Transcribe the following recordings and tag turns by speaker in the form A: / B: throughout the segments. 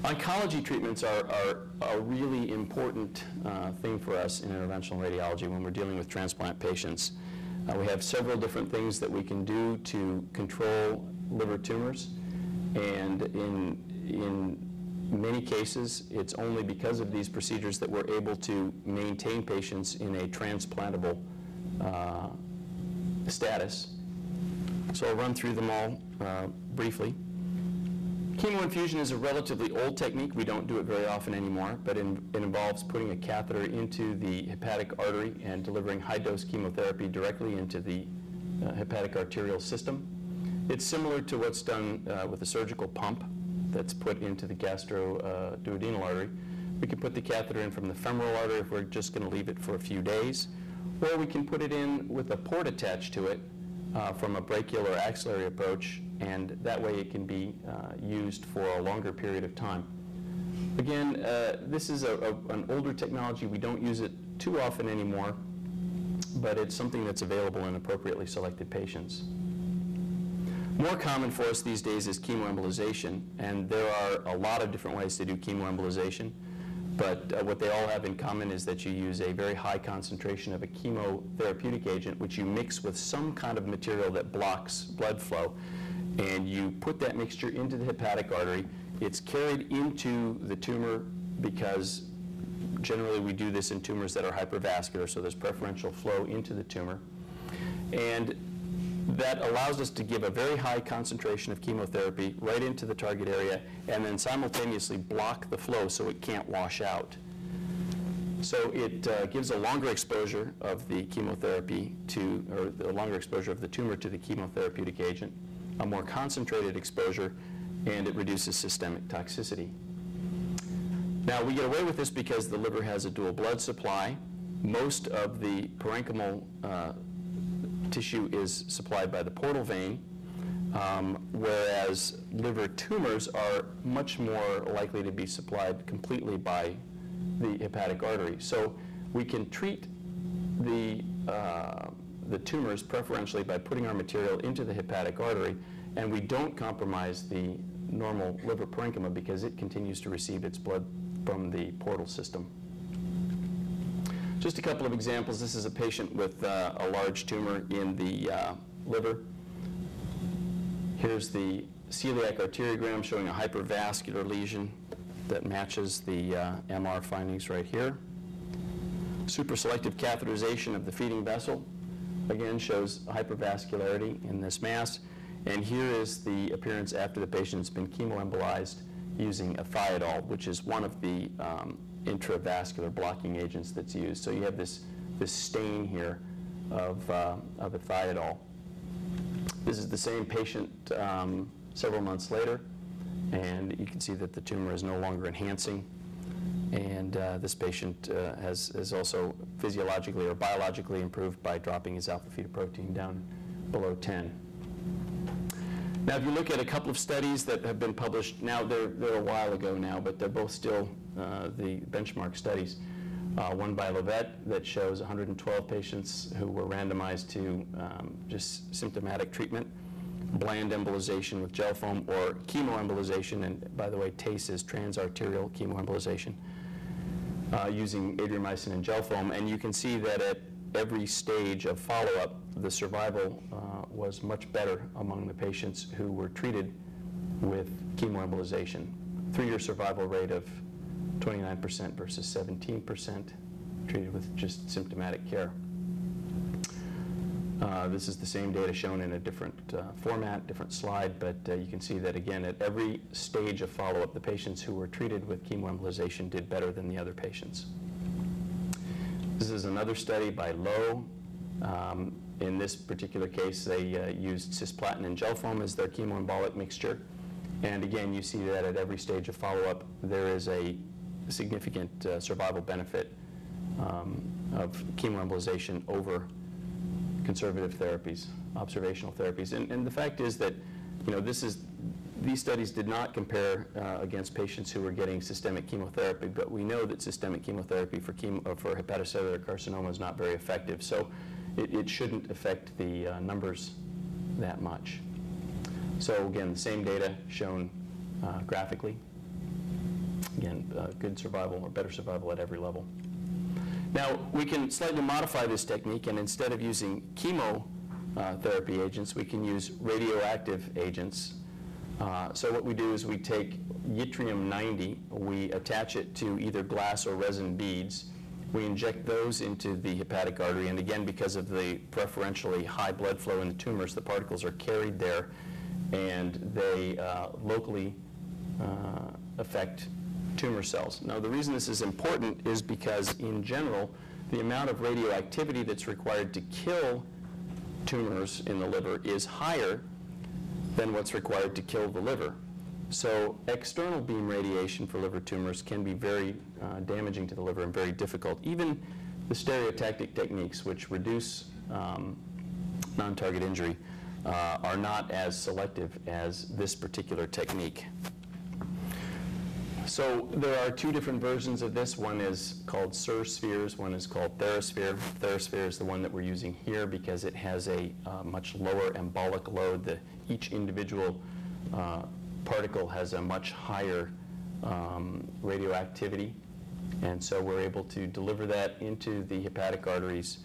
A: Oncology treatments are a really important thing for us in interventional radiology when we're dealing with transplant patients. We have several different things that we can do to control liver tumors, and in many cases, it's only because of these procedures that we're able to maintain patients in a transplantable status. So I'll run through them all briefly. Chemoinfusion is a relatively old technique. We don't do it very often anymore, but it involves putting a catheter into the hepatic artery and delivering high-dose chemotherapy directly into the hepatic arterial system. It's similar to what's done with a surgical pump that's put into the gastroduodenal artery. We can put the catheter in from the femoral artery if we're just going to leave it for a few days, or we can put it in with a port attached to it from a brachial or axillary approach, and that way it can be used for a longer period of time. Again, this is an older technology. We don't use it too often anymore, but it's something that's available in appropriately selected patients. More common for us these days is chemoembolization, and there are a lot of different ways to do chemoembolization, but what they all have in common is that you use a very high concentration of a chemotherapeutic agent, which you mix with some kind of material that blocks blood flow, and you put that mixture into the hepatic artery. It's carried into the tumor because generally we do this in tumors that are hypervascular, so there's preferential flow into the tumor. And that allows us to give a very high concentration of chemotherapy right into the target area and then simultaneously block the flow so it can't wash out. So it gives a longer exposure of the chemotherapy to, or the longer exposure of the tumor to the chemotherapeutic agent, a more concentrated exposure, and it reduces systemic toxicity. Now, we get away with this because the liver has a dual blood supply. Most of the parenchymal tissue is supplied by the portal vein, whereas liver tumors are much more likely to be supplied completely by the hepatic artery. So we can treat the tumors preferentially by putting our material into the hepatic artery, and we don't compromise the normal liver parenchyma because it continues to receive its blood from the portal system. Just a couple of examples. This is a patient with a large tumor in the liver. Here's the celiac arteriogram showing a hypervascular lesion that matches the MR findings right here. Supraselective catheterization of the feeding vessel, again, shows hypervascularity in this mass. And here is the appearance after the patient's been chemoembolized using a thiodol, which is one of the intravascular blocking agents that's used. So you have this stain here of a thiodol. This is the same patient several months later, and you can see that the tumor is no longer enhancing, and this patient has also physiologically or biologically improved by dropping his alpha-fetoprotein down below 10. Now, if you look at a couple of studies that have been published, now they're a while ago now, but they're both still the benchmark studies. One by Lovett that shows 112 patients who were randomized to just symptomatic treatment, bland embolization with gel foam, or chemoembolization, and by the way, TACE is transarterial chemoembolization, using adriamycin and gel foam. And you can see that at every stage of follow-up, the survival was much better among the patients who were treated with chemoembolization. 3-year survival rate of 29% versus 17% treated with just symptomatic care. This is the same data shown in a different format, different slide, but you can see that again at every stage of follow-up, the patients who were treated with chemoembolization did better than the other patients. This is another study by Lowe. In this particular case, they used cisplatin and gel foam as their chemoembolic mixture. And again, you see that at every stage of follow-up, there is a significant survival benefit of chemoembolization over conservative therapies, observational therapies. And the fact is that, these studies did not compare against patients who were getting systemic chemotherapy, but we know that systemic chemotherapy for hepatocellular carcinoma is not very effective, so it shouldn't affect the numbers that much. So again, the same data shown graphically. Again, good survival or better survival at every level. Now, we can slightly modify this technique, and instead of using chemotherapy agents, we can use radioactive agents. So what we do is we take yttrium-90, we attach it to either glass or resin beads, we inject those into the hepatic artery, and again, because of the preferentially high blood flow in the tumors, the particles are carried there, and they locally affect tumor cells. Now, the reason this is important is because, in general, the amount of radioactivity that's required to kill tumors in the liver is higher than what's required to kill the liver. So external beam radiation for liver tumors can be very damaging to the liver and very difficult. Even the stereotactic techniques, which reduce non-target injury, are not as selective as this particular technique. So there are two different versions of this. One is called SIR spheres, one is called TheraSphere. TheraSphere is the one that we're using here because it has a much lower embolic load. Each individual particle has a much higher radioactivity, and so we're able to deliver that into the hepatic arteries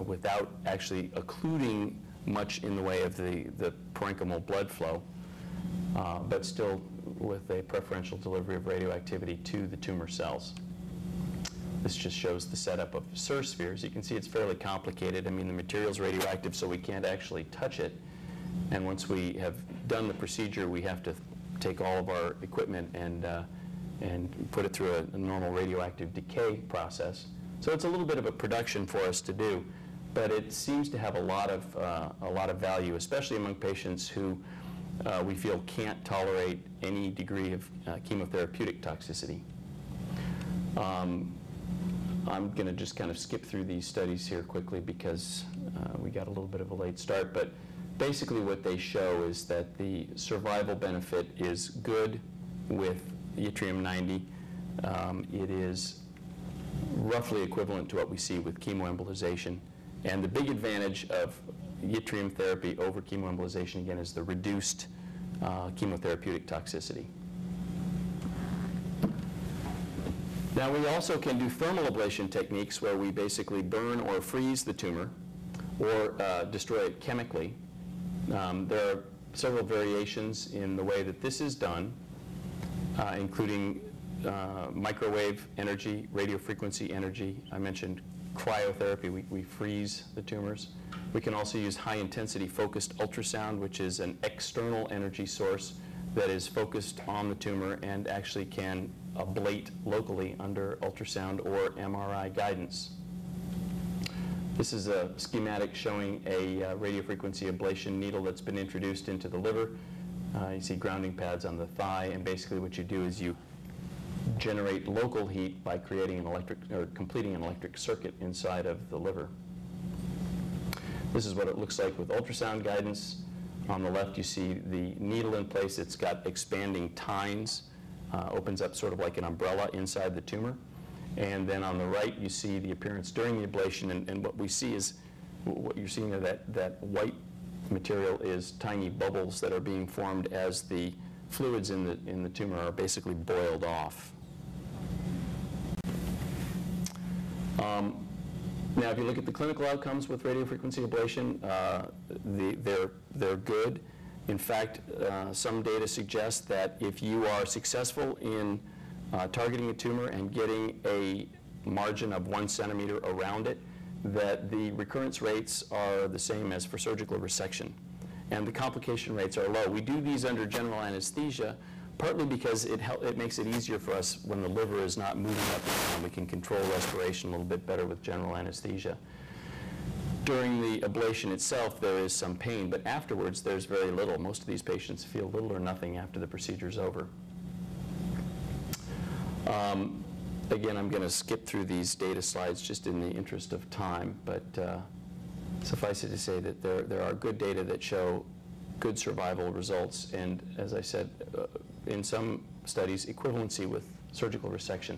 A: without actually occluding much in the way of the parenchymal blood flow, but still with a preferential delivery of radioactivity to the tumor cells. This just shows the setup of SIR spheres. You can see it's fairly complicated. I mean, the material's radioactive, so we can't actually touch it. And once we have done the procedure, we have to take all of our equipment and put it through a normal radioactive decay process. So it's a little bit of a production for us to do, but it seems to have a lot of value, especially among patients who we feel can't tolerate any degree of chemotherapeutic toxicity. I'm going to just kind of skip through these studies here quickly because we got a little bit of a late start, but basically what they show is that the survival benefit is good with yttrium-90. It is roughly equivalent to what we see with chemoembolization. And the big advantage of yttrium therapy over chemoembolization, again, is the reduced chemotherapeutic toxicity. Now, we also can do thermal ablation techniques where we basically burn or freeze the tumor or destroy it chemically. There are several variations in the way that this is done, including microwave energy, radiofrequency energy. I mentioned cryotherapy. We freeze the tumors. We can also use high-intensity focused ultrasound, which is an external energy source that is focused on the tumor and actually can ablate locally under ultrasound or MRI guidance. This is a schematic showing a radiofrequency ablation needle that's been introduced into the liver. You see grounding pads on the thigh, and basically what you do is you generate local heat by creating an electric or completing an electric circuit inside of the liver. This is what it looks like with ultrasound guidance. On the left, you see the needle in place. It's got expanding tines, opens up sort of like an umbrella inside the tumor. And then on the right, you see the appearance during the ablation, and what we see is, what you're seeing there, that white material is tiny bubbles that are being formed as the fluids in the tumor are basically boiled off. Now, if you look at the clinical outcomes with radiofrequency ablation, they're good. In fact, some data suggest that if you are successful in targeting a tumor and getting a margin of 1 centimeter around it, that the recurrence rates are the same as for surgical resection, and the complication rates are low. We do these under general anesthesia, partly because it makes it easier for us when the liver is not moving up and down. We can control respiration a little bit better with general anesthesia. During the ablation itself, there is some pain, but afterwards there's very little. Most of these patients feel little or nothing after the procedure's over. Again, I'm going to skip through these data slides just in the interest of time, but suffice it to say that there are good data that show good survival results, and as I said, in some studies, equivalency with surgical resection.